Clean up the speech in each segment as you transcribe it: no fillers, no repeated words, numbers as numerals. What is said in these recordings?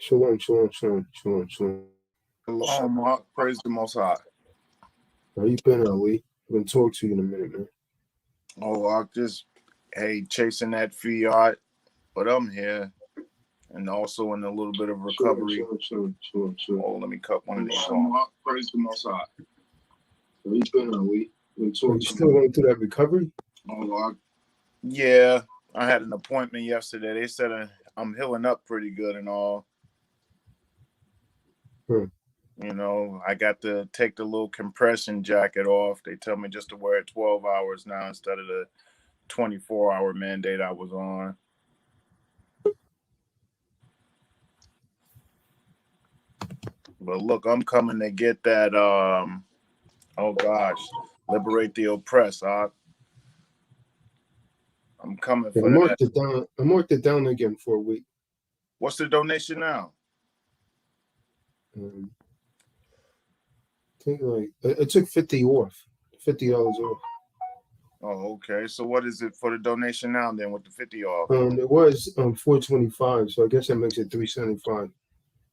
Shalom, shalom, shalom, shalom, shalom. Shalom, Mark. Praise the Most High. How you been, Ali? I'm gonna talk to you in a minute, man. Oh, I just, chasing that fiat, but I'm here. And also in a little bit of recovery. Sure. Oh, let me cut one of these Shalom, off. Mark. Praise the Most High. How you been, Ali? You still going through that recovery? Yeah, I had an appointment yesterday. They said I'm healing up pretty good and all. You know, I got to take the little compression jacket off. They tell me just to wear it 12 hours now instead of the 24-hour mandate I was on. But look, I'm coming to get that, liberate the oppressed. I'm coming for that. I marked it down again for a week. What's the donation now? I think it took $50 off. Oh, okay. So what is it for the donation now then with the 50 off? It was $425, so I guess that makes it $375.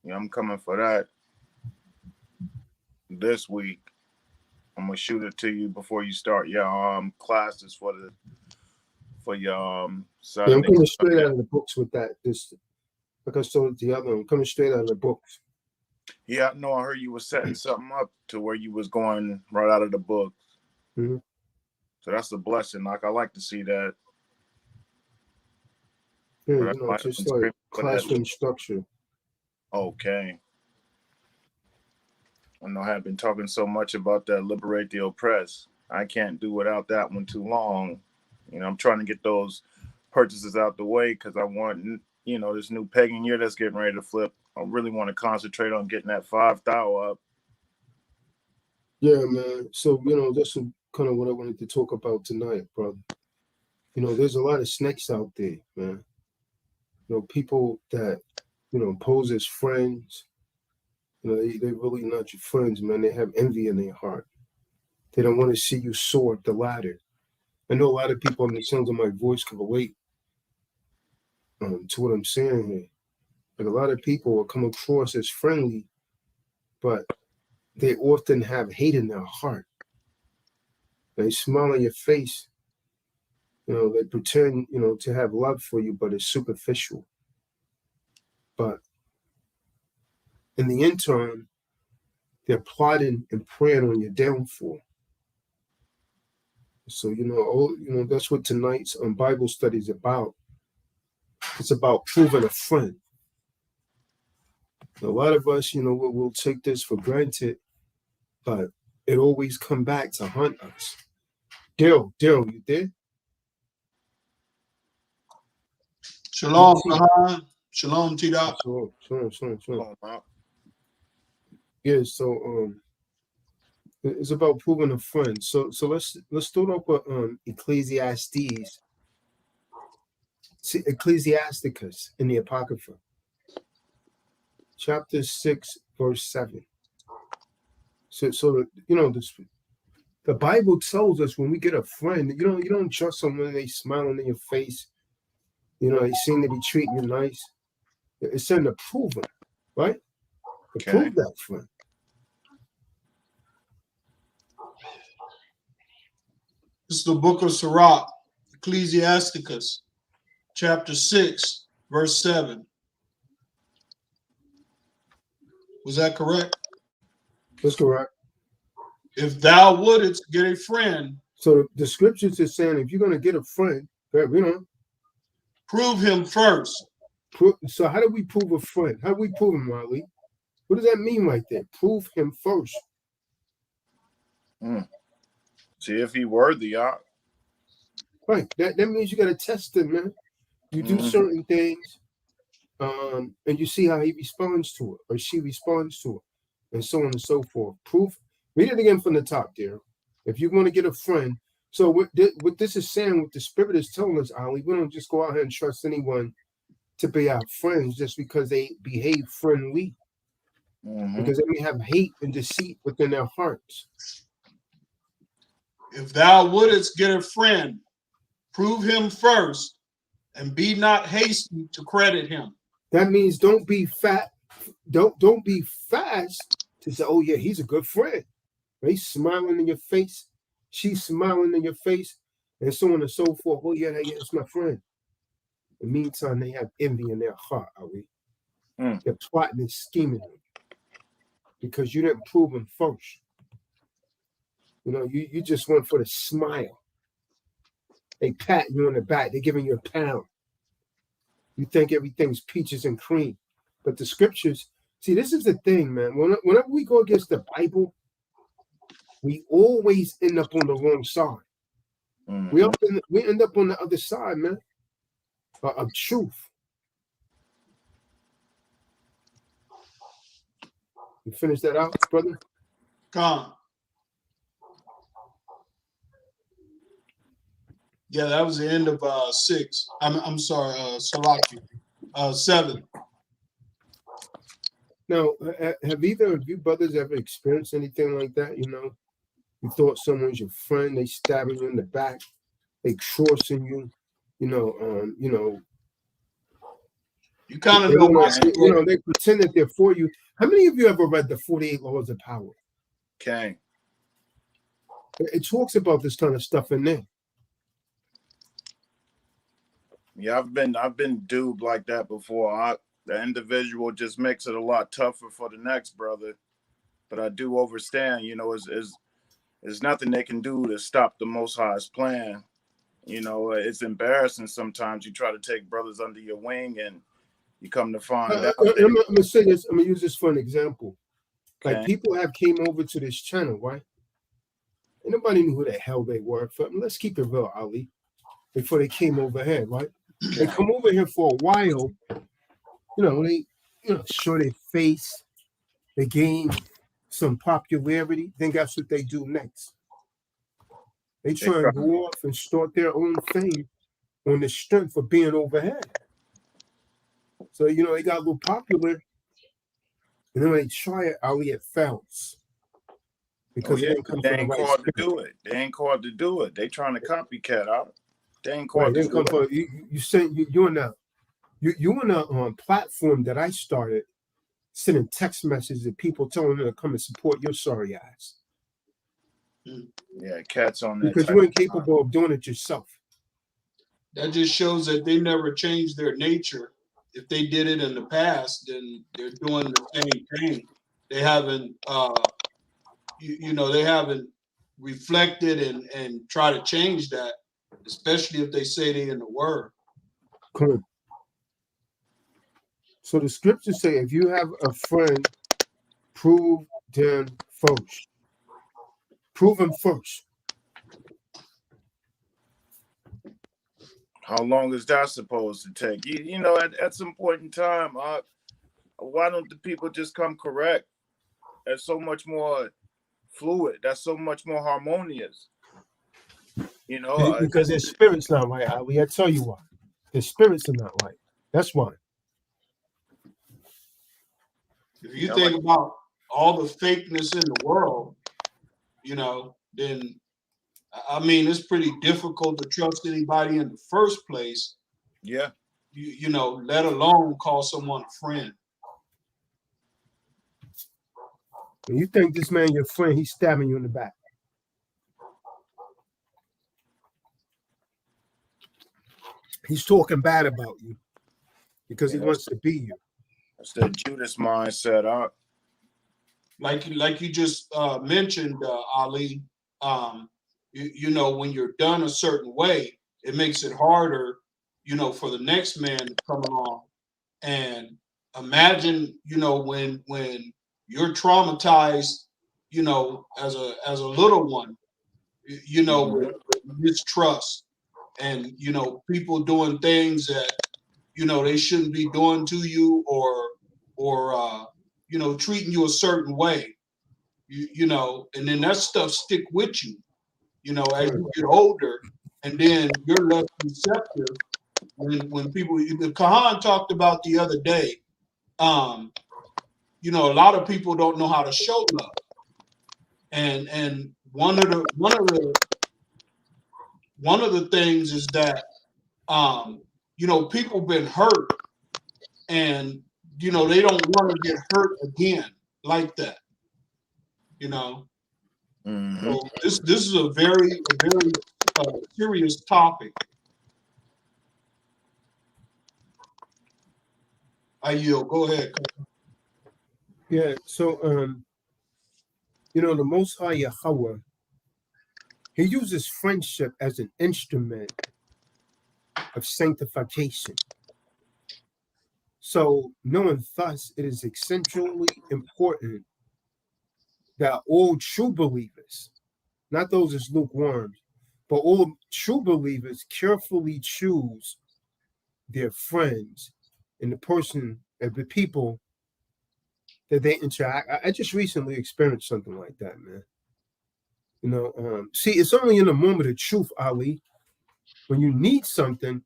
Yeah, I'm coming for that this week. I'm gonna shoot it to you before you start your classes for your Saturday. Yeah, I'm coming straight out of the books with that. This, like I told the other one, I'm coming straight out of the books. Yeah, no, I heard you were setting something up to where you was going right out of the books. Mm-hmm. So that's a blessing. Like I like to see that. Yeah, just like classroom structure. Okay. I know I have been talking so much about that liberate the oppressed. I can't do without that one too long. You know, I'm trying to get those purchases out the way because I want, this new pagan year that's getting ready to flip. I really want to concentrate on getting that 5,000 up. Yeah, man. So, that's kind of what I wanted to talk about tonight, brother. There's a lot of snakes out there, man. People that, pose as friends. They really not your friends, man. They have envy in their heart. They don't want to see you soar up the ladder. I know a lot of people on the sounds of my voice can relate to what I'm saying here. Like a lot of people will come across as friendly, but they often have hate in their heart. They smile on your face. They pretend, to have love for you, but it's superficial. But in the interim, they're plotting and praying on your downfall. So, that's what tonight's Bible study is about. It's about proving a friend. A lot of us, we'll take this for granted, but it always come back to hunt us. Daryl, you there? Shalom, Shalom, Tazadaq. Shalom. Yeah, so it's about proving a friend. So let's start off with Ecclesiastes. See, Ecclesiasticus in the Apocrypha, chapter 6, verse 7. So the Bible tells us when we get a friend, you don't trust someone they smiling in your face. They seem to be treating you nice. It's saying to prove them, right? To prove that friend. This is the book of Sirach, Ecclesiasticus, chapter 6, verse 7. Was that correct? That's correct. If thou wouldest get a friend. So the scriptures is saying if you're going to get a friend, prove him first. So how do we prove a friend? How do we prove him, Riley? What does that mean right there? Prove him first. See if he worthy, Right. That means you got to test him, man. You do certain things, and you see how he responds to it or she responds to it, and so on and so forth. Proof. Read it again from the top there. If you want to get a friend, so what this is saying, what the Spirit is telling us, Ali, we don't just go out here and trust anyone to be our friends just because they behave friendly, because they may have hate and deceit within their hearts. If thou wouldest get a friend, prove him first, and be not hasty to credit him. That means don't be fat don't be fast to say, oh yeah, he's a good friend. He's smiling in your face, she's smiling in your face, and so on and so forth. Oh yeah, it's my friend. In the meantime, they have envy in their heart, are we? They're plotting and scheming because you didn't prove them first. You just went for the smile. They pat you on the back. They're giving you a pound. You think everything's peaches and cream. But the scriptures, see, this is the thing, man. Whenever we go against the Bible, we always end up on the wrong side. We end up on the other side, man, of truth. You finish that out, brother? Come. Yeah, that was the end of 6. I'm sorry, Salaki. 7. Now, have either of you brothers ever experienced anything like that? You thought someone's your friend, they stabbing you in the back, they crossing you, You kind of know my story. They pretend that they're for you. How many of you ever read the 48 Laws of Power? Okay. It talks about this kind of stuff in there. Yeah, I've been duped like that before. The individual just makes it a lot tougher for the next brother. But I do understand, there's nothing they can do to stop the Most High's plan. It's embarrassing sometimes. You try to take brothers under your wing and you come to find out. I'm going to say this. I'm going to use this for an example. Okay. Like people have came over to this channel, right? And nobody knew who the hell they were. Let's keep it real, Ali. Before they came over here, right? They come over here for a while. They show their face. They gain some popularity. Then guess what they do next? They try and go off and start their own thing on the strength of being over here. So, they got a little popular. And then they try it, Ali, it fails. Because they didn't come ain't from the right called spirit. to do it. They ain't called to do it. They trying to copycat out. They ain't Right, called to do it. You're on a platform that I started sending text messages to people telling them to come and support your sorry ass. Yeah, cats on that. Because you ain't capable of doing it yourself. That just shows that they never changed their nature. If they did it in the past, then they're doing the same thing. They haven't, they haven't reflected and try to change that, especially if they say they in the Word. Cool. So the scriptures say, if you have a friend, prove them first. Prove them first. How long is that supposed to take? At some point in time, why don't the people just come correct? That's so much more fluid. That's so much more harmonious. Because their spirit's not right, Ali. I tell you why. Their spirits are not right. That's why. If you think about all the fakeness in the world, then it's pretty difficult to trust anybody in the first place. Yeah. Let alone call someone a friend. When you think this man your friend, he's stabbing you in the back. He's talking bad about you because he wants to be you. That's the Judas mindset. Like you just mentioned, Ali. When you're done a certain way, it makes it harder, for the next man to come along. And imagine, when you're traumatized, as a little one, with mistrust and people doing things that they shouldn't be doing to you, or treating you a certain way, and then that stuff stick with you, as you get older, and then you're less receptive when people. The Kahan talked about the other day. A lot of people don't know how to show love, and one of the things is that people been hurt, and they don't want to get hurt again like that. Mm-hmm. So this is a very serious topic. I yield. Go ahead. Yeah. So, the Most High Yahweh, He uses friendship as an instrument of sanctification. So, knowing thus, it is essentially important that all true believers, not those as lukewarm, but all true believers carefully choose their friends and the people that they interact. I just recently experienced something like that, man. See, it's only in the moment of truth, Ali, when you need something,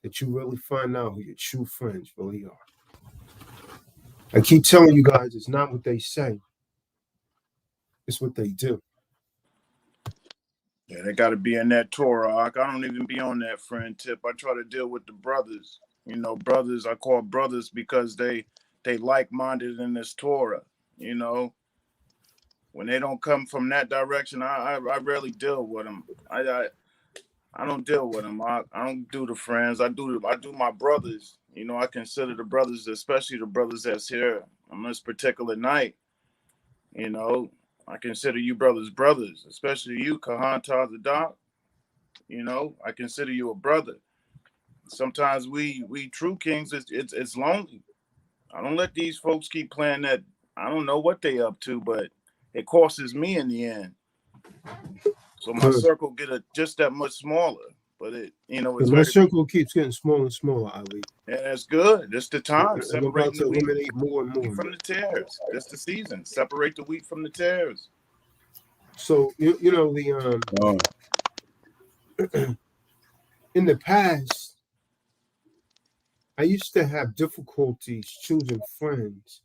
that you really find out who your true friends really are. I keep telling you guys, it's not what they say, it's what they do. Yeah, they got to be in that Torah. I don't even be on that friend tip. I try to deal with the brothers. Brothers, I call brothers because they like-minded in this Torah. When they don't come from that direction, I rarely deal with them. I don't deal with them. I don't do the friends. I do my brothers. I consider the brothers, especially the brothers that's here on this particular night. I consider you brothers, especially you, Kahan Tazadaq. I consider you a brother. Sometimes we true kings, it's lonely. I don't let these folks keep playing that. I don't know what they up to, but it costs me in the end. So my circle get just that much smaller. But it's my circle keeps getting smaller and smaller, Ali. Yeah, that's good. It's the time. I'm about to eliminate more and more from the tares. That's the season. Separate the wheat from the tares. So in the past, I used to have difficulties choosing friends.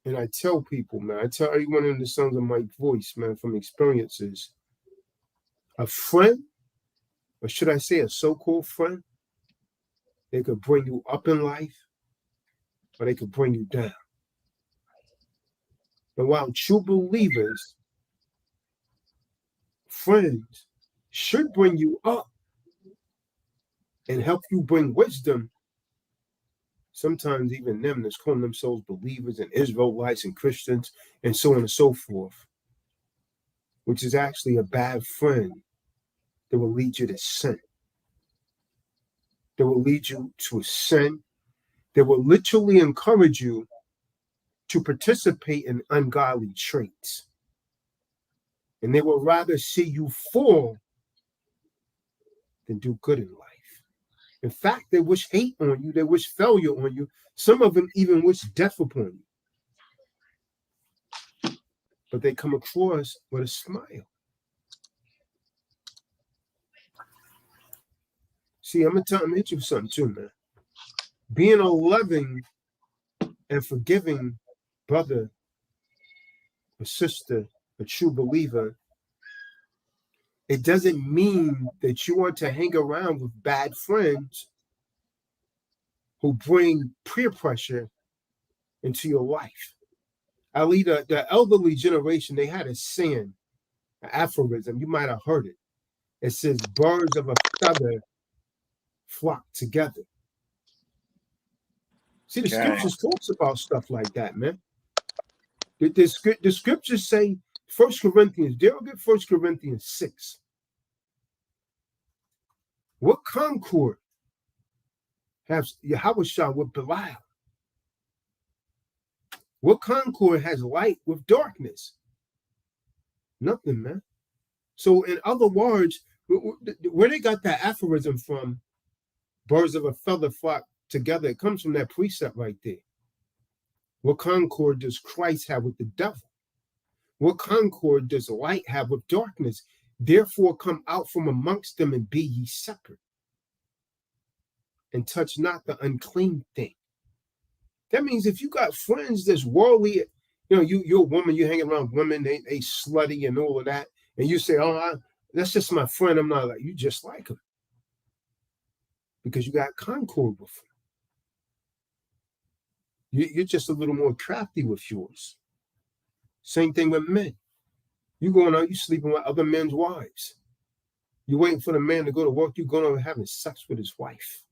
And I tell people, man, I tell everyone in the sounds of my voice, man, from experiences, a friend, or should I say a so-called friend, they could bring you up in life, or they could bring you down. And while true believers, friends, should bring you up and help you bring wisdom, sometimes even them that's calling themselves believers and Israelites and Christians and so on and so forth, which is actually a bad friend that will lead you to sin. That will lead you to a sin. That will literally encourage you to participate in ungodly traits. And they will rather see you fall than do good in life. In fact, they wish hate on you. They wish failure on you. Some of them even wish death upon you. But they come across with a smile. See, I'm going to hit you something too, man. Being a loving and forgiving brother or sister, a true believer, it doesn't mean that you want to hang around with bad friends who bring peer pressure into your life. Ali, the elderly generation, they had a saying, an aphorism, you might have heard it. It says, birds of a feather flock together. See, the scriptures talks about stuff like that, man. The scriptures say, 1 Corinthians, dare get 1 Corinthians 6. What concord has Yahushua with Belial? What concord has light with darkness? Nothing, man. So in other words, where they got that aphorism from, birds of a feather flock together, it comes from that precept right there. What concord does Christ have with the devil? What concord does light have with darkness? Therefore come out from amongst them and be ye separate. And touch not the unclean thing. That means if you got friends that's worldly, you're a woman, you're hanging around women, they slutty and all of that, and you say, that's just my friend, I'm not like, you just like him. Because you got concord with him. You're just a little more crafty with yours. Same thing with men. You going out, you sleeping with other men's wives. You're waiting for the man to go to work. You're going out having sex with his wife.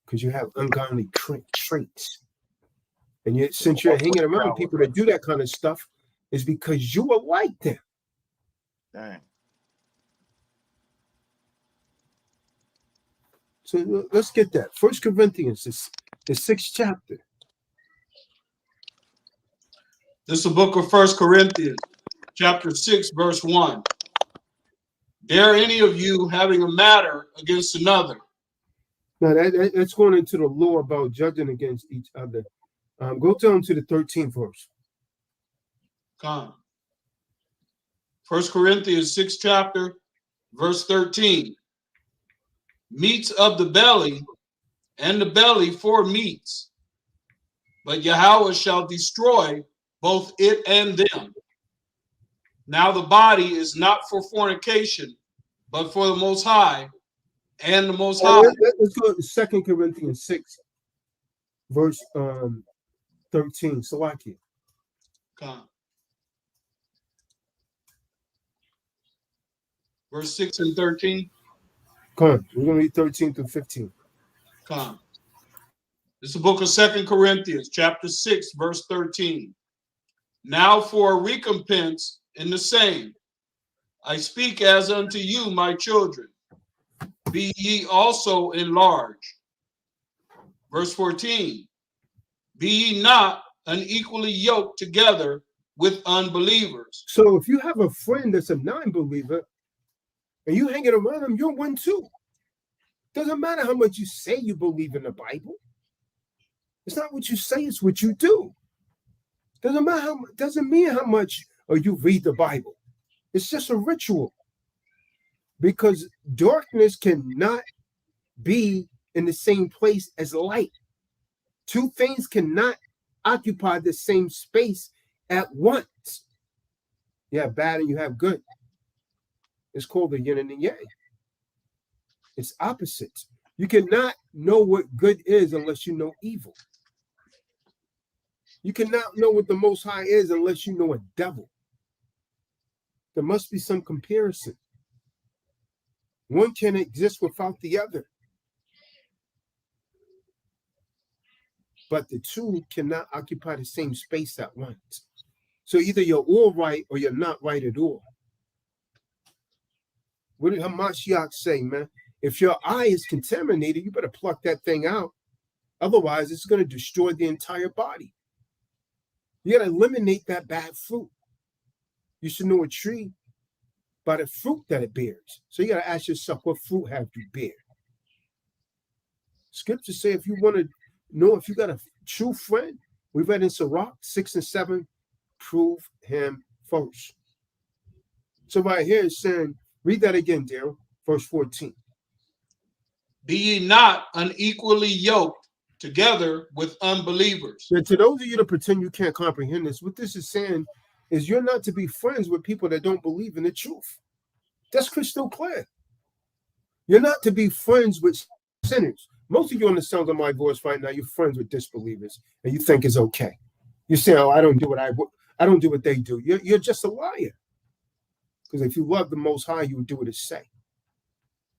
Because you have ungodly traits. And since you're hanging around people that do that kind of stuff, it's because you are like them. Dang. So let's get that. 1 Corinthians, the 6th chapter. This is the book of 1 Corinthians, chapter 6, verse 1. Dare any of you having a matter against another? Now, that's going into the law about judging against each other. Go down to the 13th verse. Come. 1 Corinthians 6 chapter, verse 13. Meats of the belly, and the belly for meats. But Yahweh shall destroy both it and them. Now the body is not for fornication, but for the Most High, and the Most High. Let's go to 2 Corinthians 6, verse 13. Salaki. Come. Verse 6 and 13. Come. We're going to read 13 through 15. Come. This is the book of 2 Corinthians, chapter 6, verse 13. Now for a recompense in the same, I speak as unto you, my children. Be ye also enlarged. Verse 14. Be ye not unequally yoked together with unbelievers. So if you have a friend that's a non-believer and you hanging around them, you're one too. Doesn't matter how much you say you believe in the Bible. It's not what you say, it's what you do. Doesn't mean how much or you read the Bible. It's just a ritual. Because darkness cannot be in the same place as light. Two things cannot occupy the same space at once. You have bad and you have good. It's called the yin and the yang. It's opposites. You cannot know what good is unless you know evil. You cannot know what the Most High is unless you know a devil. There must be some comparison. One can exist without the other. But the two cannot occupy the same space at once. So either you're all right or you're not right at all. What did Hamashiach say, man? If your eye is contaminated, you better pluck that thing out. Otherwise, it's going to destroy the entire body. You got to eliminate that bad fruit. You should know a tree by the fruit that it bears. So you got to ask yourself, what fruit have you bear? Scriptures say if you want to know if you got a true friend, we read in Sirach 6 and 7, prove him first. So right here it's saying, read that again, Daryl, verse 14. Be ye not unequally yoked together with unbelievers. And to those of you that pretend you can't comprehend this, what this is saying is you're not to be friends with people that don't believe in the truth. That's crystal clear. You're not to be friends with sinners. Most of you on the sound of my voice right now, you're friends with disbelievers, and you think it's okay. You say, "Oh, I don't do what they do." You're just a liar. Because if you love the Most High, you would do what it say.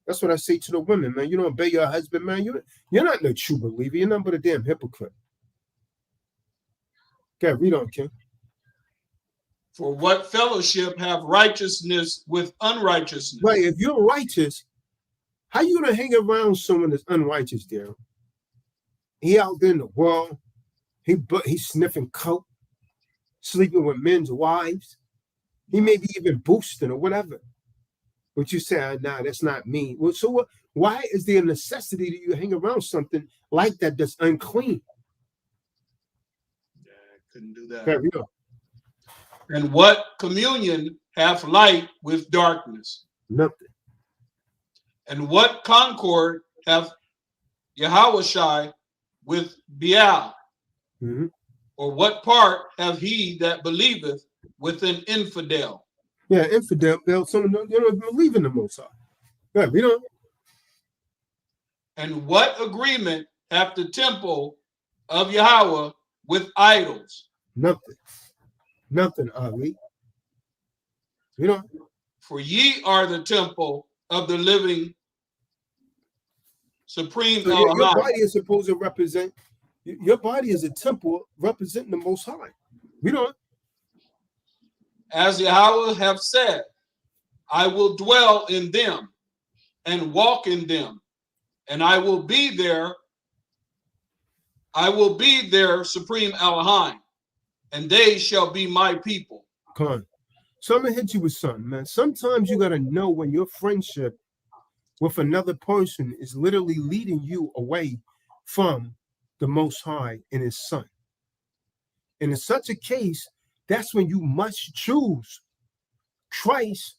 That's what I say to the women, man. You don't obey your husband, man. You're not no true believer. You're nothing but a damn hypocrite. Okay, read on, King. For what fellowship have righteousness with unrighteousness? Right, if you're righteous, how you gonna hang around someone that's unrighteous, Daryl? He out there in the world, he's sniffing coke, sleeping with men's wives. He may be even boosting or whatever. But you say, nah, that's not me. Well, so what? Why is there a necessity that you hang around something like that that's unclean? Yeah, I couldn't do that. Okay, read on. And what communion hath light with darkness? Nothing. And what concord hath Yahushai with Baal? Mm-hmm. Or what part hath he that believeth with an infidel? Yeah, infidel, someone they don't believe in the Most High. Yeah, read on. And what agreement hath the temple of Yahweh with idols? Nothing, Ali. You know, For ye are the temple of the living supreme so your Elohim. body is supposed to represent, your body is a temple representing the Most High. You know, As Yahweh have said, I will dwell in them and walk in them, and I will be their supreme Elohim, and they shall be my people. come on. So I'm gonna hit you with something, man. Sometimes you gotta know when your friendship with another person is literally leading you away from the Most High and His Son. And in such a case, that's when you must choose Christ,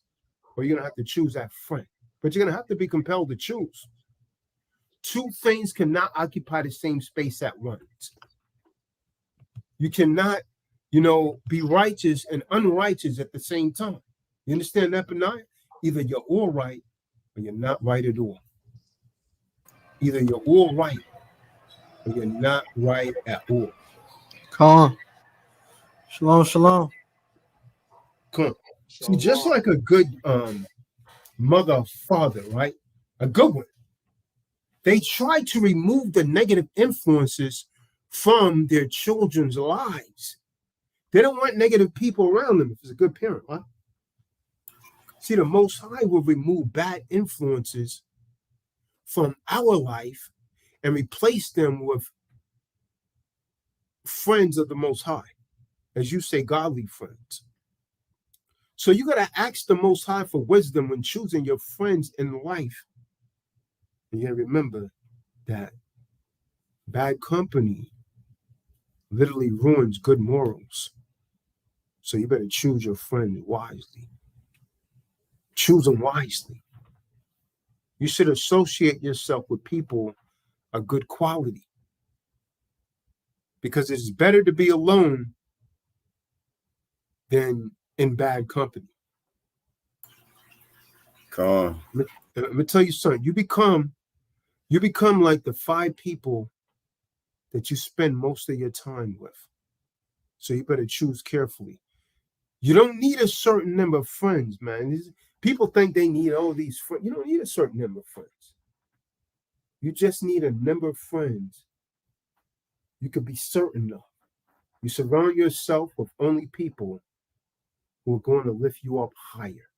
or you're gonna have to choose that friend. But you're gonna have to be compelled to choose. Two things cannot occupy the same space at once. You cannot, be righteous and unrighteous at the same time. You understand that, Benaiah? Either you're all right or you're not right at all. Either you're all right or you're not right at all. Come on. Shalom, shalom. Come on. See, just like a good mother or father, right? A good one. They try to remove the negative influences from their children's lives. They don't want negative people around them if it's a good parent, right? See, the Most High will remove bad influences from our life and replace them with friends of the Most High, as you say, godly friends. So you got to ask the Most High for wisdom when choosing your friends in life. And you got to remember that bad company literally ruins good morals. So you better choose your friends wisely. Choose them wisely. You should associate yourself with people of good quality, because it's better to be alone than in bad company. Come on. Let me tell you something. You become like the 5 people that you spend most of your time with. So you better choose carefully. You don't need a certain number of friends, man. People think they need all these friends. You don't need a certain number of friends. You just need a number of friends you could be certain of. You surround yourself with only people who are going to lift you up higher.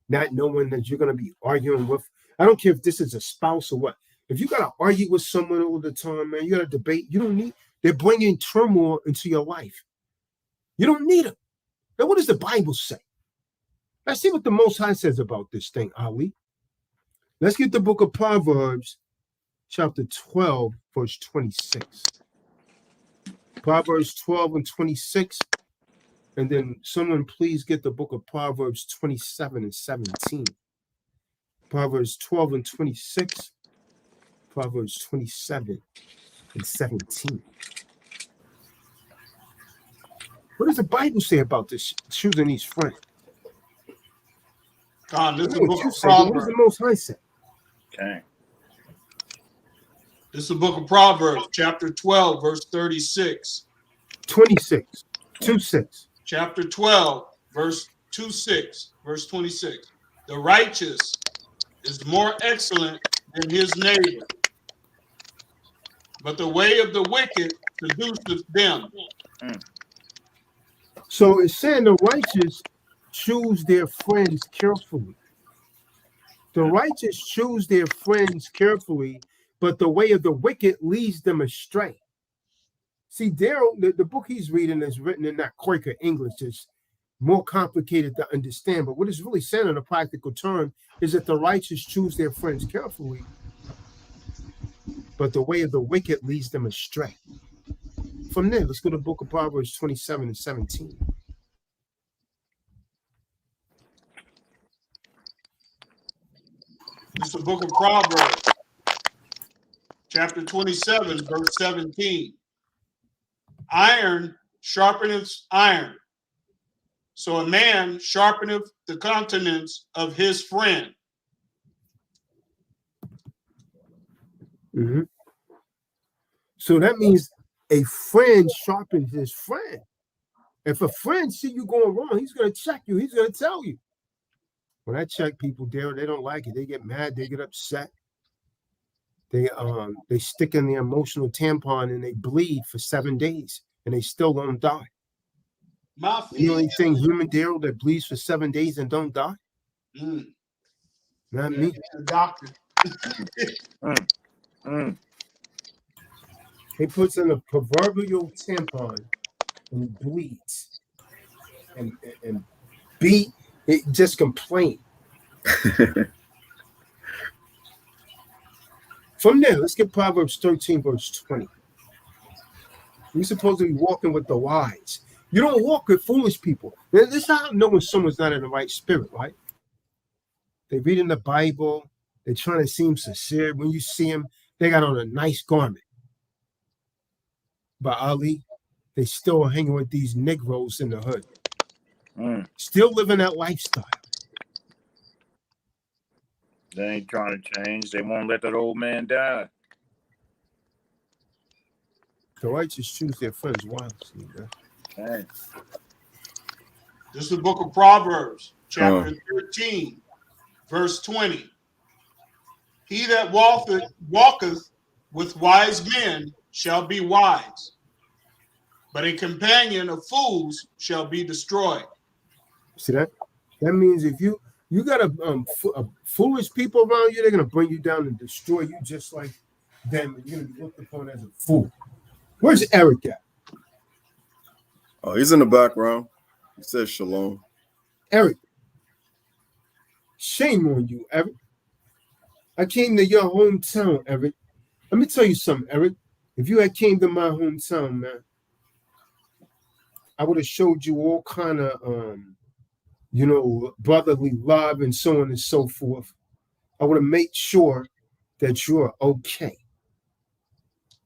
Not knowing that you're going to be arguing with. I don't care if this is a spouse or what. If you got to argue with someone all the time, man, you got to debate. You don't need. They're bringing turmoil into your life. You don't need them. Now, what does the Bible say? Let's see what the Most High says about this thing, Ali. Let's get the book of Proverbs, chapter 12, verse 26. Proverbs 12 and 26. And then someone please get the book of Proverbs 27 and 17. Proverbs 12 and 26. Proverbs 27 and 17. What does the Bible say about this, choosing these friends? God, this is the What book of does Proverbs. the Most High say? Okay. This is the book of Proverbs, chapter 12, verse 36. 26. 2-6. Chapter 12, verse 26. The righteous is more excellent than his neighbor, but the way of the wicked seduceth them. So it's saying the righteous choose their friends carefully. The righteous choose their friends carefully, but the way of the wicked leads them astray. See, Daryl, the book he's reading is written in that Quaker English. It's more complicated to understand. But what it's really saying in a practical term is that the righteous choose their friends carefully, but the way of the wicked leads them astray. From there, let's go to the book of Proverbs 27 and 17. This is the book of Proverbs, chapter 27, verse 17. Iron sharpeneth iron, so a man sharpeneth the countenance of his friend. Mm-hmm. So that means a friend sharpens his friend. If a friend see you going wrong, he's going to check you. He's going to tell you. When I check people, Daryl, they don't like it. They get mad. They get upset. They stick in the emotional tampon and they bleed for 7 days and they still don't die. You know anything human, Daryl, that bleeds for 7 days and don't die? Not me. The doctor. He puts in a proverbial tampon and he bleeds and beat it, just complain. From there, let's get Proverbs 13, verse 20. We're supposed to be walking with the wise. You don't walk with foolish people. This is how I know when someone's not in the right spirit, right? They read in the Bible. They're trying to seem sincere. When you see them, they got on a nice garment. But Ali, they still hanging with these Negroes in the hood. Still living that lifestyle. They ain't trying to change. They won't let that old man die. The righteous choose their friends wisely, man. Hey. This is the book of Proverbs, chapter 13, verse 20. He that walketh with wise men shall be wise, but a companion of fools shall be destroyed. See that? That means if you got a foolish people around you, they're gonna bring you down and destroy you just like them, and you're gonna be looked upon as a fool. Where's Eric at? Oh, he's in the background. He says shalom. Eric, shame on you, Eric. I came to your hometown, Eric. Let me tell you something, Eric. If you had came to my hometown, man, I would have showed you all kind of brotherly love and so on and so forth. I would have made sure that you're okay.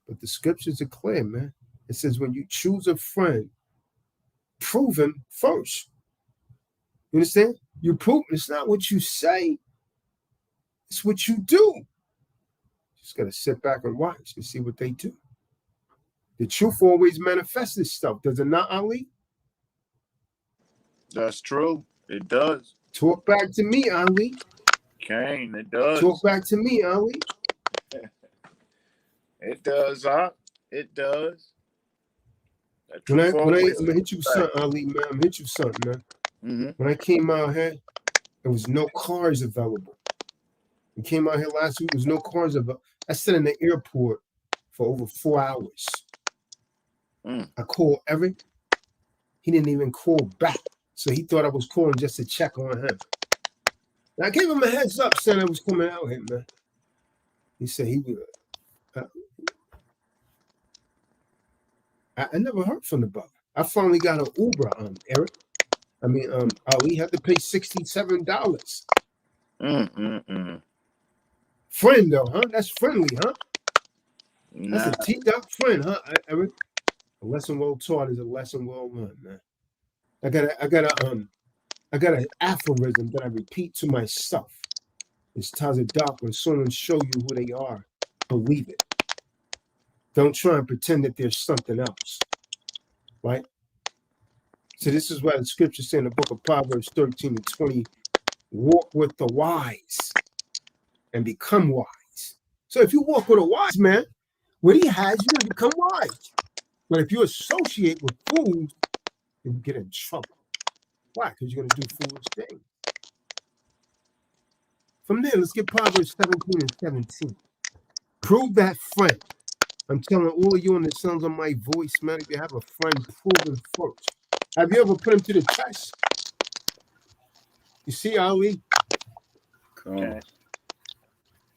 But the scriptures are clear, man. It says when you choose a friend, prove him first. You understand? You prove it's not what you say, it's what you do. Just gotta sit back and watch and see what they do. The truth always manifests itself, does it not, Ali? That's true. It does. Talk back to me, Ali. Kane, it does. Talk back to me, Ali. It does, huh? It does. When I'm gonna hit you something, Ali, man. I'm hit you something, man. When I came out here, there was no cars available. I came out here last week, there was no cars available. I sat in the airport for over 4 hours. I called Eric. He didn't even call back. So he thought I was calling just to check on him. And I gave him a heads up saying I was coming out here, man. He said he would. I never heard from the brother. I finally got an Uber, Eric. Ali had to pay $67. Friend though, huh? That's friendly, huh? That's a T-Duck friend, huh, Eric? A lesson well taught is a lesson well learned, man. I got an aphorism that I repeat to myself. It's Tazadaq. When someone show you who they are, believe it. Don't try and pretend that there's something else, right? So this is why the scriptures say in the book of Proverbs 13 and 20, walk with the wise and become wise. So if you walk with a wise man, what he has, you're going to become wise. But if you associate with fools, then you get in trouble. Why? Because you're going to do foolish things. From there, let's get Proverbs 17 and 17. Prove that friend. I'm telling all of you in the sounds of my voice, man, if you have a friend, prove him first. Have you ever put him to the test? You see, Ali? Okay.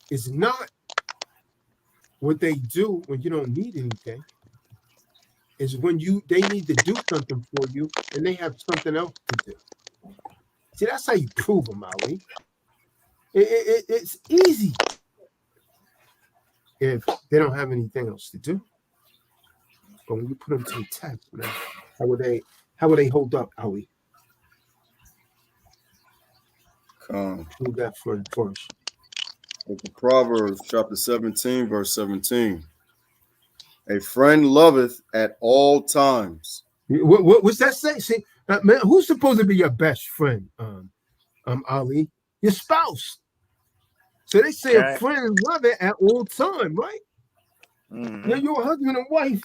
It's not what they do when you don't need anything. Is when they need to do something for you and they have something else to do. See, that's how you prove them, Ali. It's easy if they don't have anything else to do. But when you put them to the test, man, how would they hold up, Ali? Prove that friend first. Proverbs chapter 17, verse 17. A friend loveth at all times. What's that say? See, man, who's supposed to be your best friend? Ali, your spouse. So they say a Okay. friend love it at all time, right? Mhm. Now your husband and wife,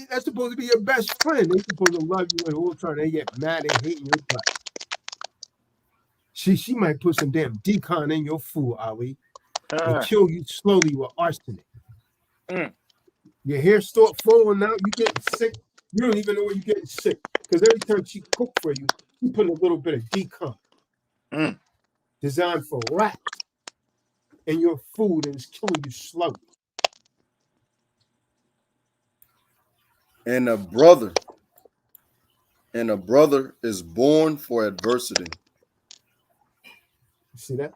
that's supposed to be your best friend. They're supposed to love you at all time. They get mad and hating your butt. She might put some damn decon in your food, Ali, and kill you slowly with arsenic. Mm. Your hair start falling out, you getting sick. You don't even know when you're getting sick. Because every time she cook for you, you put a little bit of decon. Designed for rats in your food, and it's killing you slowly. And a brother is born for adversity. You see that?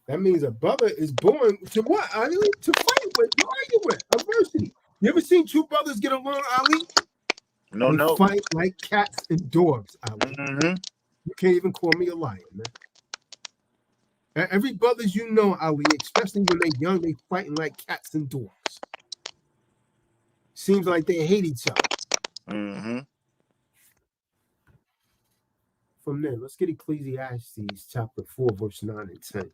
That means a brother is born to what, Ali? To fight with, to argue with. Adversity. You ever seen two brothers get along, Ali? They No. fight like cats and dogs, Ali. Mm-hmm. You can't even call me a liar, man. Every brothers you know, Ali, especially when they're young, they fighting like cats and dogs. Seems like they hate each other. Mm-hmm. From there, let's get Ecclesiastes chapter 4, verse 9 and 10.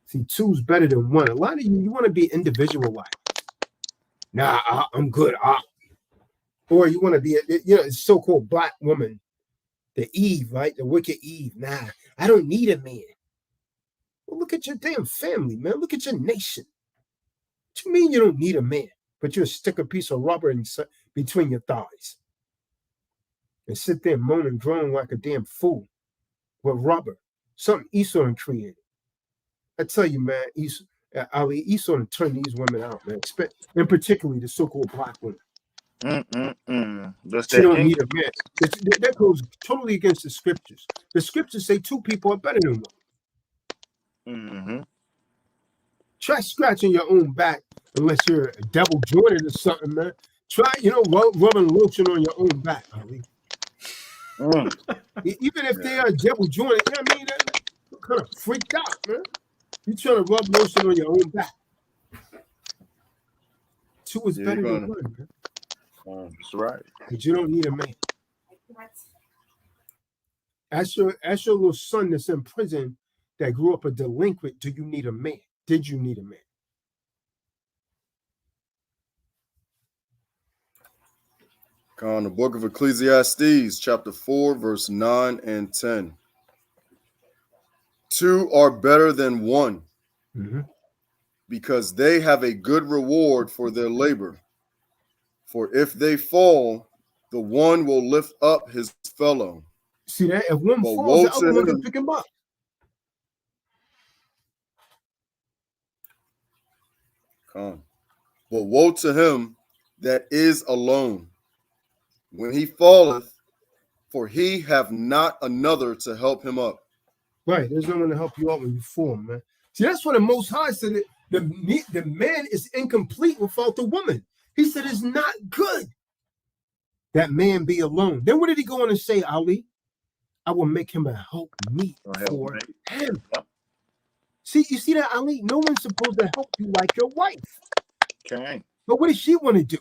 See, two's better than one. A lot of you want to be individualized. Nah, I'm good. Or you want to be, a so-called black woman, the Eve, right? The wicked Eve. Nah, I don't need a man. Well, look at your damn family, man. Look at your nation. What you mean you don't need a man? But you'll stick a piece of rubber between your thighs and sit there and moan and groan like a damn fool with rubber. Something Esau created. I tell you, man, Esau turn these women out, man. And particularly the so-called black women. She don't need a man. That goes totally against the scriptures. The scriptures say two people are better than one. Mm-hmm. Try scratching your own back unless you're a devil jointed or something, man. Try, rubbing lotion on your own back, Ali. Even if they are devil jointed, you know what I mean? They're kind of freaked out, man. You're trying to rub lotion on your own back. Two is better than one, man. That's right. But you don't need a man. Ask your little son that's in prison that grew up a delinquent, do you need a man? Did you need a man? On the book of Ecclesiastes, chapter 4, verse 9 and 10. Two are better than one, because they have a good reward for their labor. For if they fall, the one will lift up his fellow. See that? If one falls, the other one can pick him up. But woe to him that is alone, when he falleth, for he have not another to help him up. Right, there's no one to help you up when you fall, man. See, that's what the Most High said. The man is incomplete without the woman. He said it's not good that man be alone. Then what did he go on and say, Ali? I will make him a help meet for him. See, you see that, Ali? No one's supposed to help you like your wife. Okay. But what does she want to do?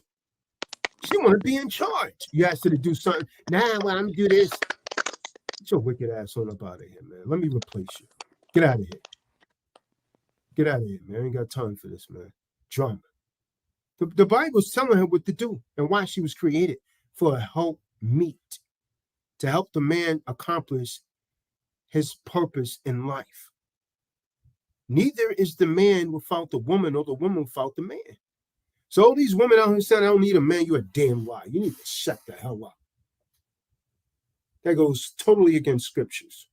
She want to be in charge. You asked her to do something. Nah, well, I'm going to do this. Get your wicked ass on up out of here, man. Let me replace you. Get out of here. Get out of here, man. I ain't got time for this, man. Drama. The Bible's telling her what to do and why she was created, for a help meet, to help the man accomplish his purpose in life. Neither is the man without the woman, or the woman without the man. So all these women out here saying, I don't need a man, you're a damn lie. You need to shut the hell up. That goes totally against scriptures.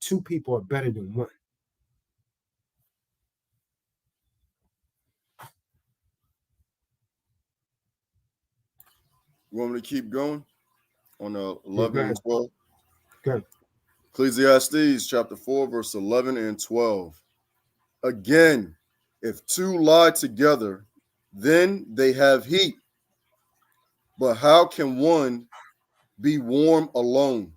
Two people are better than one. You want me to keep going on 11 and 12? Okay. Ecclesiastes chapter 4, verse 11 and 12. Again, if two lie together, then they have heat. But how can one be warm alone?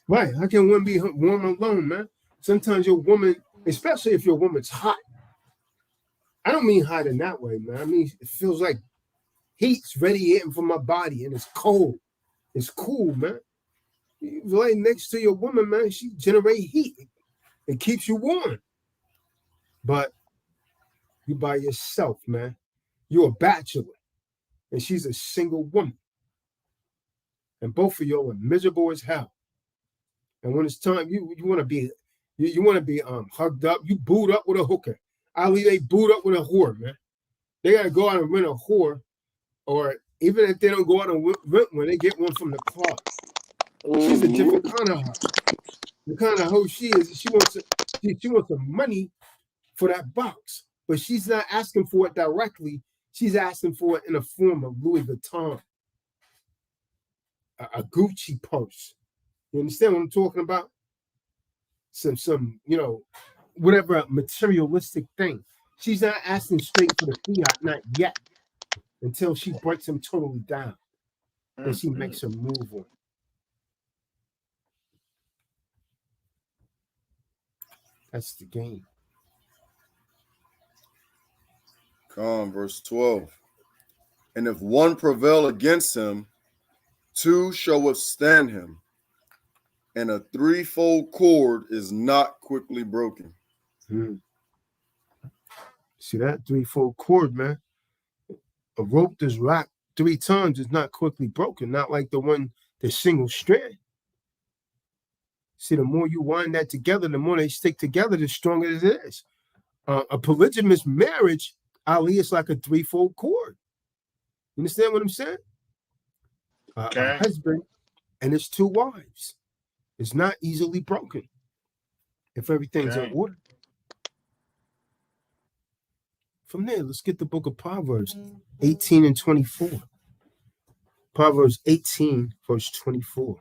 Right. How can one be warm alone, man? Sometimes your woman, especially if your woman's hot, I don't mean hot in that way, man. I mean, it feels like heat's radiating from my body and it's cold. It's cool, man. You lay next to your woman, man, she generates heat. It keeps you warm. But you by yourself, man. You're a bachelor. And she's a single woman. And both of y'all are miserable as hell. And when it's time, you want to be hugged up. You booed up with a hooker. Ali, they booed up with a whore, man. They gotta go out and rent a whore, or even if they don't go out and rent one, they get one from the club. She's a different kind of hoe. The kind of hoe she is. She wants some money for that box, but she's not asking for it directly. She's asking for it in the form of Louis Vuitton, a Gucci purse. You understand what I'm talking about? Some whatever materialistic thing. She's not asking straight for the fiat, not yet, until she breaks him totally down. And she makes a move on. That's the game. Come, verse 12. And if one prevail against him, two shall withstand him, and a threefold cord is not quickly broken. See that? Threefold cord, man. A rope that's wrapped 3 times is not quickly broken, not like the one that's single strand. See, the more you wind that together, the more they stick together, the stronger it is. A polygamous marriage, Ali, is like a threefold cord. You understand what I'm saying? A husband and his 2 wives. It's not easily broken if everything's in order. From there, let's get the book of Proverbs 18 and 24. Proverbs 18, verse 24.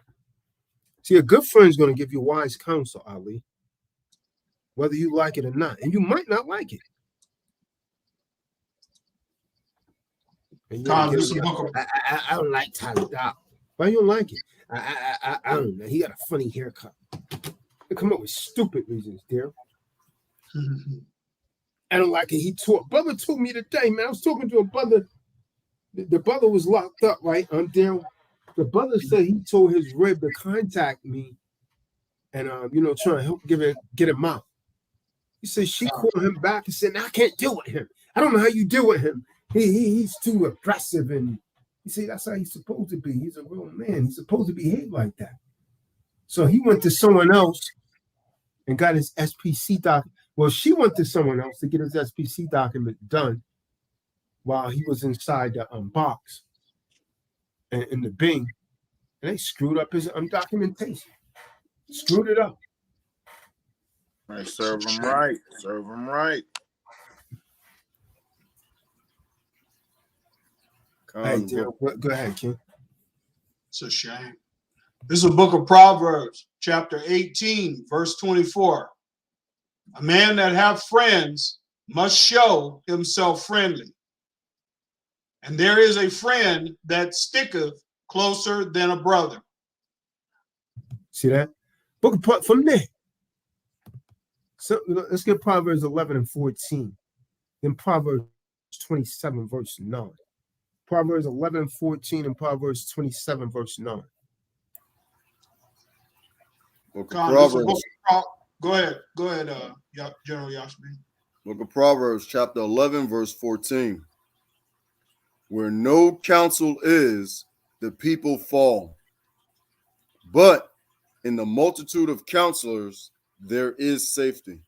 See, a good friend is going to give you wise counsel, Ali, whether you like it or not. And you might not like it. I don't like Tazadaq. Why you don't like it? I don't know. He got a funny haircut. They come up with stupid reasons, dear. I don't like it. He taught. Brother told me today, man. I was talking to a brother. The brother was locked up, right? I'm there. The brother said he told his rib to contact me and trying to help get him out. He said she called him back and said, "I can't deal with him. I don't know how you deal with him. He's too aggressive." And he said, "That's how he's supposed to be. He's a real man. He's supposed to behave like that." So he went to someone else and got his SPC document. Well, she went to someone else to get his SPC document done while he was inside the box and in the Bing. And they screwed up his documentation. Screwed it up. I serve him right. Serve him right. Hey, go ahead, Ken. It's a shame. This is a book of Proverbs, chapter 18, verse 24. A man that hath friends must show himself friendly. And there is a friend that sticketh closer than a brother. See that? Book of from there. So let's get Proverbs 11 and 14. Then Proverbs 27, verse 9. Proverbs 11 and 14 and Proverbs 27, verse 9. Book of Proverbs. Go ahead, General Yashmin. Book of Proverbs, chapter 11, verse 14. Where no counsel is, the people fall. But in the multitude of counselors, there is safety.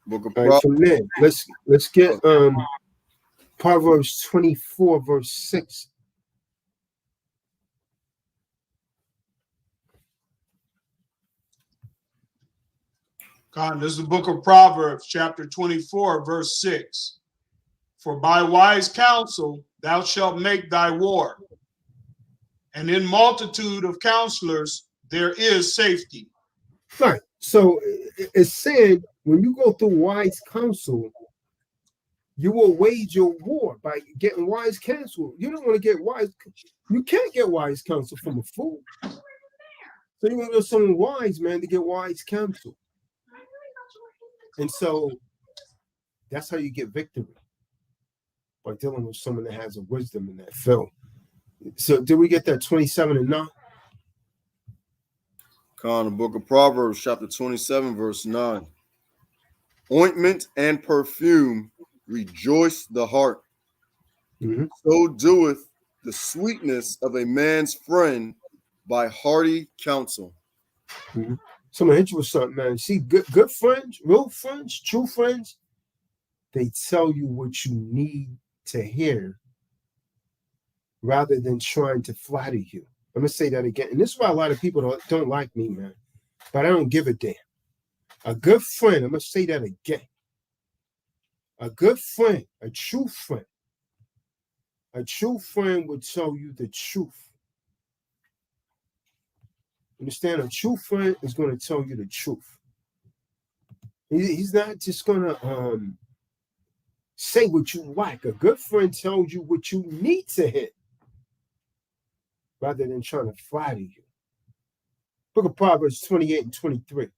Book of Proverbs. From there, let's get Proverbs 24, verse 6. God, this is the book of Proverbs, chapter 24, verse 6. For by wise counsel thou shalt make thy war, And in multitude of counselors, there is safety. Right. So it's saying when you go through wise counsel, you will wage your war by getting wise counsel. You don't want to get wise. You can't get wise counsel from a fool. So you want to go someone wise, man, to get wise counsel. And so that's how you get victory, by dealing with someone that has a wisdom in that field. So did we get that 27 and 9? The book of Proverbs, chapter 27, verse 9. Ointment and perfume rejoice the heart. Mhm. So doeth the sweetness of a man's friend by hearty counsel. Mhm. Someone hit you with something, man. See, good friends, real friends, true friends, they tell you what you need to hear rather than trying to flatter you. I'm going to say that again. And this is why a lot of people don't like me, man. But I don't give a damn. A good friend, I'm going to say that again. A good friend, a true friend will tell you the truth. Understand? A true friend is going to tell you the truth. He's not just going to say what you like. A good friend tells you what you need to hear rather than trying to flatter you. Book of Proverbs 28 and 23.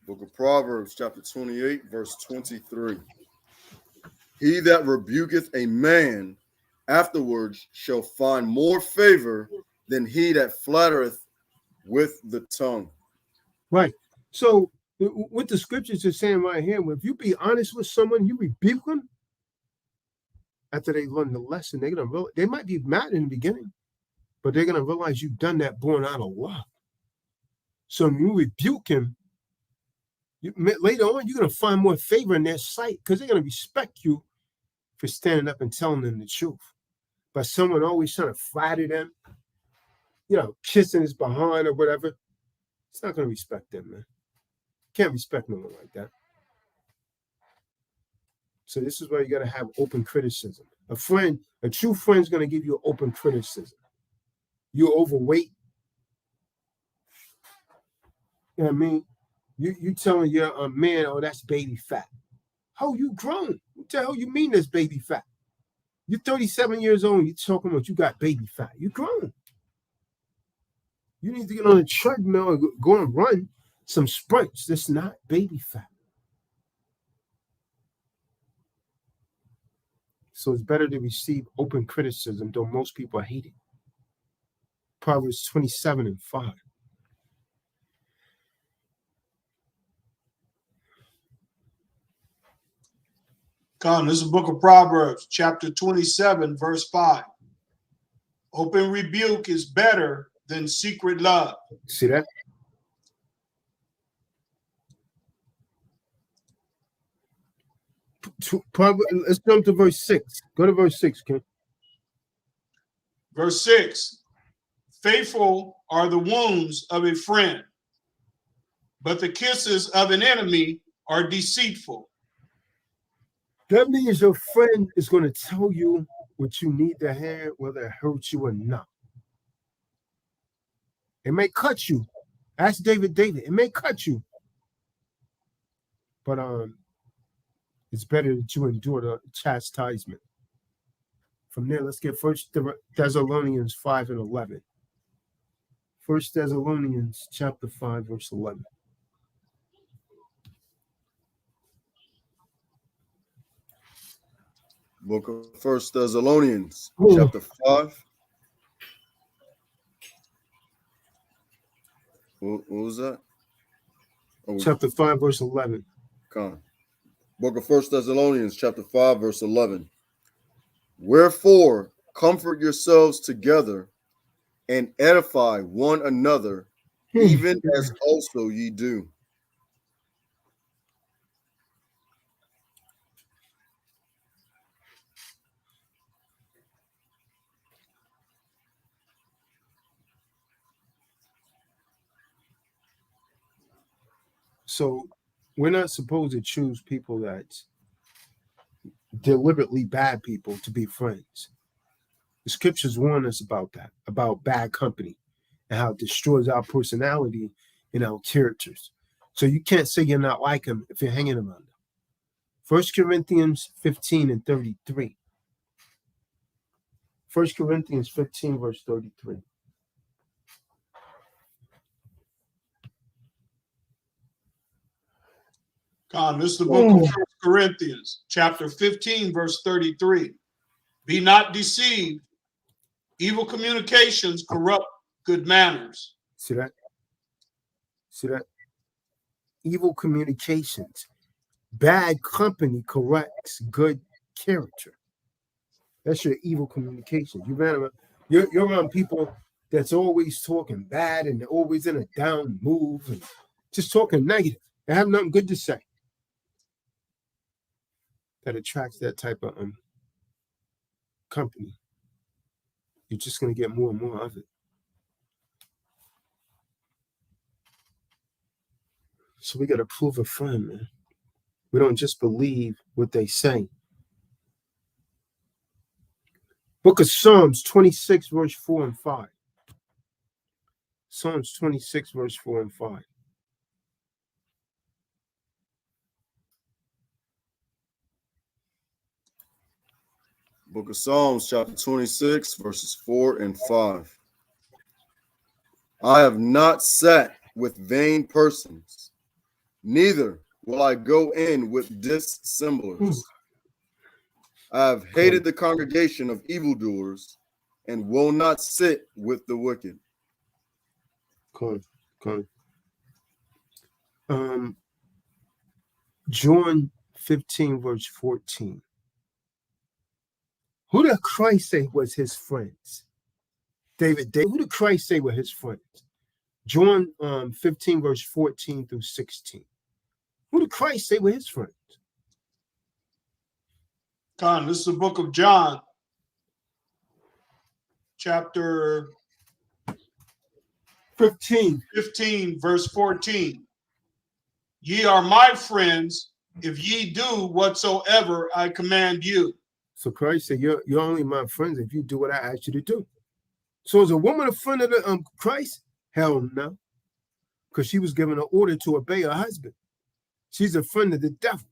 Book of Proverbs, chapter 28, verse 23. He that rebuketh a man afterwards shall find more favor than he that flattereth with the tongue. Right. So what the scriptures are saying right here, if you be honest with someone, you rebuke them, after they learn the lesson, they're gonna realize, they might be mad in the beginning, but they're gonna realize you've done that born out of love. So when you rebuke him, later on, you're gonna find more favor in their sight because they're gonna respect you for standing up and telling them the truth. But someone always trying to flatter them, kissing his behind or whatever, it's not gonna respect them, man. Can't respect no one like that. So this is why you got to have open criticism. A true friend is going to give you open criticism. You're overweight. You know what I mean? You telling your man, oh, that's baby fat. How you grown? What the hell you mean that's baby fat? You're 37 years old and you're talking about you got baby fat. You grown. You need to get on a treadmill and go and run some sprints. That's not baby fat. So it's better to receive open criticism, though most people hate it. Proverbs 27 and 5. This is the book of Proverbs, chapter 27, verse 5. Open rebuke is better than secret love. See that? Let's jump to verse 6. Go to verse 6, Ken. Verse 6. Faithful are the wounds of a friend, but the kisses of an enemy are deceitful. That means your friend is going to tell you what you need to hear, whether it hurts you or not. It may cut you. Ask David. It may cut you. But it's better that you endure the chastisement. From there, let's get 1 Thessalonians 5 and 11. 1 Thessalonians chapter 5, verse 11. Book of 1 Thessalonians, chapter 5. What was that? Chapter 5, verse 11. Book of 1 Thessalonians, chapter 5, verse 11. Wherefore, comfort yourselves together and edify one another, even as also ye do. So we're not supposed to choose people that's deliberately bad people to be friends. The scriptures warn us about that, about bad company and how it destroys our personality and our characters. So you can't say you're not like them if you're hanging around them. 1 Corinthians 15 and 33. 1 Corinthians 15, verse 33. This is the book of 1 Corinthians, chapter 15, verse 33. Be not deceived. Evil communications corrupt good manners. See that? See that? Evil communications. Bad company corrects good character. That's your evil communications. You're around people that's always talking bad and they're always in a down move and just talking negative. They have nothing good to say. That attracts that type of company. You're just going to get more and more of it. So we got to prove a friend, man. We don't just believe what they say. Book of Psalms 26, verse 4 and 5. Psalms 26, verse 4 and 5. Book of Psalms, chapter 26, verses 4 and 5. I have not sat with vain persons, neither will I go in with dissemblers. I have hated the congregation of evildoers and will not sit with the wicked. Good. John 15, verse 14. Who did Christ say was his friends? David, who did Christ say were his friends? John 15, verse 14 through 16. Who did Christ say were his friends? This is the book of John, chapter 15, verse 14. Ye are my friends if ye do whatsoever I command you. So Christ said, you're only my friends if you do what I ask you to do. So is a woman a friend of the Christ? Hell no. Because she was given an order to obey her husband. She's a friend of the devil.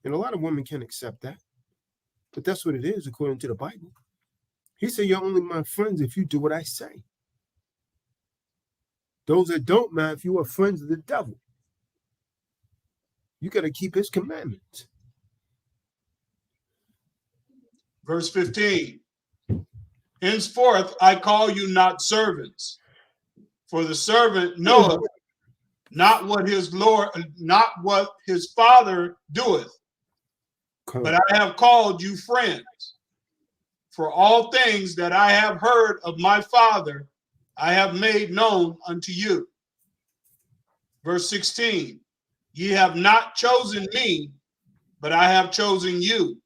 And a lot of women can't accept that. But that's what it is according to the Bible. He said, you're only my friends if you do what I say. Those that don't, man, if you are friends of the devil, you got to keep his commandments. Verse 15. Henceforth I call you not servants, for the servant knoweth not what his Lord, not what his father doeth. But I have called you friends. For all things that I have heard of my Father, I have made known unto you. Verse 16. Ye have not chosen me, but I have chosen you,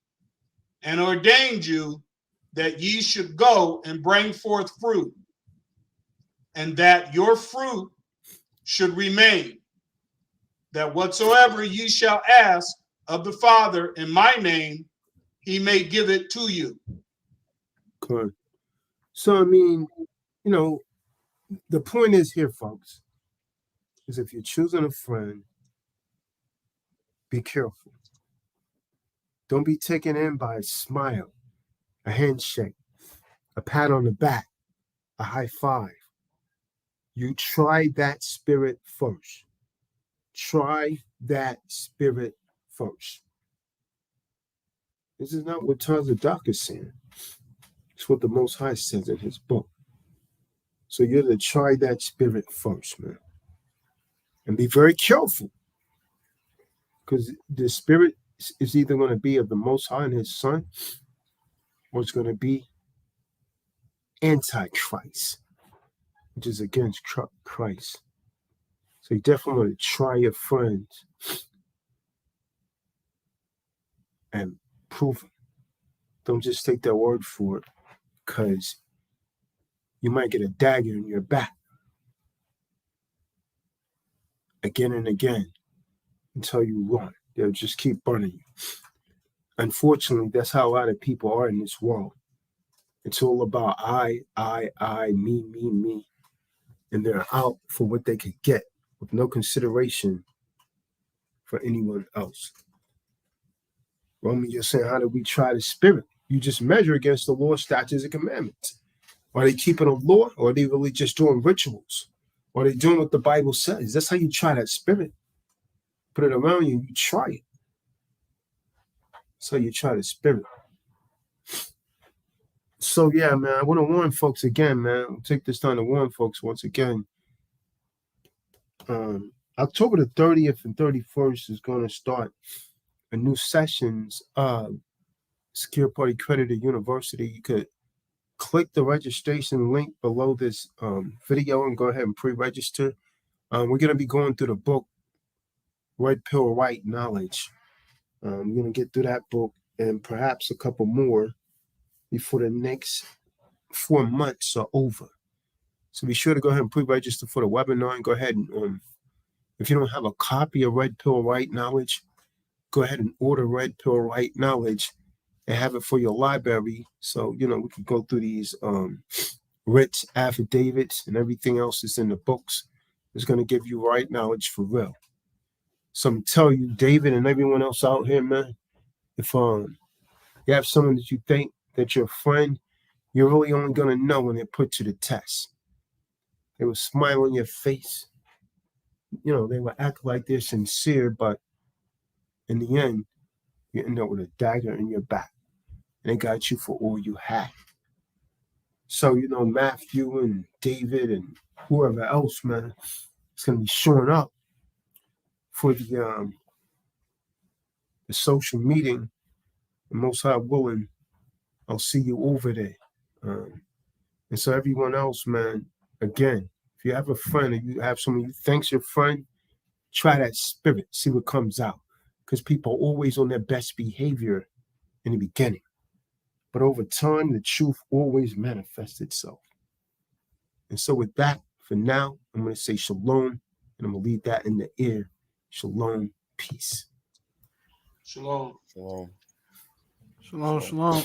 and ordained you that ye should go and bring forth fruit, and that your fruit should remain, that whatsoever ye shall ask of the Father in my name, he may give it to you. Good. So, I mean, the point is here, folks, is if you're choosing a friend, be careful. Don't be taken in by a smile, a handshake, a pat on the back, a high five. You try that spirit first. Try that spirit first. This is not what Tazadaq is saying. It's what the Most High says in his book. So you're to try that spirit first, man. And be very careful. Because the spirit is either going to be of the Most High and his Son, or it's going to be Antichrist, which is against Christ. So you definitely want to try your friends and prove them. Don't just take their word for it, because you might get a dagger in your back again and again. until you run. They'll just keep burning you. Unfortunately, that's how a lot of people are in this world. It's all about I, me. And they're out for what they could get with no consideration for anyone else. Roman, you're saying, how do we try the spirit? You just measure against the law, statutes, and commandments. Are they keeping a law, or are they really just doing rituals? Or are they doing what the Bible says? That's how you try that spirit. Put it around you, you try it. That's how you try the spirit. So, yeah, man, I want to warn folks again, man. I'll take this time to warn folks once again. October the 30th and 31st is going to start a new sessions of Secure Party Accredited University. You could click the registration link below this video and go ahead and pre-register. We're going to be going through the book, Red Pill, White Knowledge. We're going to get through that book and perhaps a couple more before the next 4 months are over. So be sure to go ahead and pre-register for the webinar and go ahead and, if you don't have a copy of Red Pill, White Knowledge, go ahead and order Red Pill, White Knowledge and have it for your library. So, we can go through these writs, affidavits, and everything else that's in the books. It's going to give you right knowledge for real. So I'm tell you, David and everyone else out here, man, if you have someone that you think that your friend, you're really only going to know when they put you to the test. They will smile on your face. They will act like they're sincere, but in the end, you end up with a dagger in your back. And they got you for all you had. So, Matthew and David and whoever else, man, is going to be showing up for the social meeting. And most high willing, I'll see you over there. And so everyone else, man, again, if you have a friend or you have someone you think's your friend, try that spirit, see what comes out. Because people are always on their best behavior in the beginning. But over time, the truth always manifests itself. And so with that, for now, I'm going to say shalom, and I'm going to leave that in the air. Shalom, peace. Shalom. Shalom. Shalom, shalom.